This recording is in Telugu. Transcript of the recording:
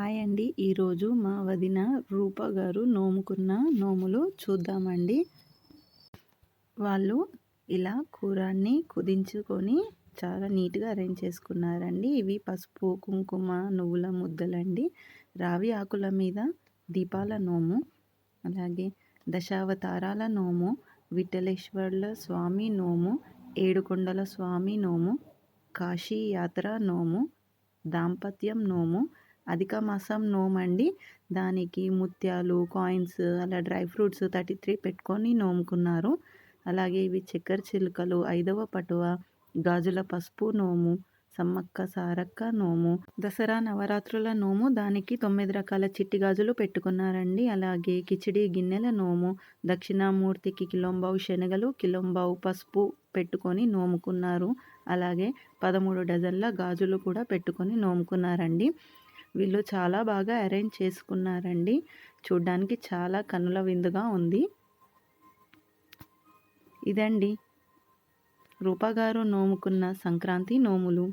హాయ్ అండి. ఈరోజు మా వదిన రూప గారు నోముకున్న నోములు చూద్దామండి. వాళ్ళు ఇలా కూరాన్ని కుదించుకొని చాలా నీట్‌గా అరేంజ్ చేసుకున్నారండి. ఇవి పసుపు, కుంకుమ, నువ్వుల ముద్దలండి. రావి ఆకుల మీద దీపాల నోము, అలాగే దశావతారాల నోము, విఠలేశ్వర్ల స్వామి నోము, ఏడుకొండల స్వామి నోము, కాశీ యాత్ర నోము, దాంపత్యం నోము, అధిక మాసం నోమండి. దానికి ముత్యాలు, కాయిన్స్, అలా డ్రై ఫ్రూట్స్ 33 పెట్టుకొని నోముకున్నారు. అలాగే ఇవి చక్కెర చిలుకలు, 5వ పటువ, గాజుల పసుపు నోము, సమ్మక్క సారక్క నోము, దసరా నవరాత్రుల నోము. దానికి 9 రకాల చిట్టి గాజులు పెట్టుకున్నారండి. అలాగే కిచిడి గిన్నెల నోము, దక్షిణామూర్తికి కిలోంబావు శనగలు, కిలోంబావు పసుపు పెట్టుకొని నోముకున్నారు. అలాగే 13 డజన్ల గాజులు కూడా పెట్టుకొని నోముకున్నారండి. వీళ్ళు చాలా బాగా అరేంజ్ చేసుకున్నారండి. చూడ్డానికి చాలా కనుల విందుగా ఉంది. ఇదండి రూప గారు నోముకున్న సంక్రాంతి నోములు.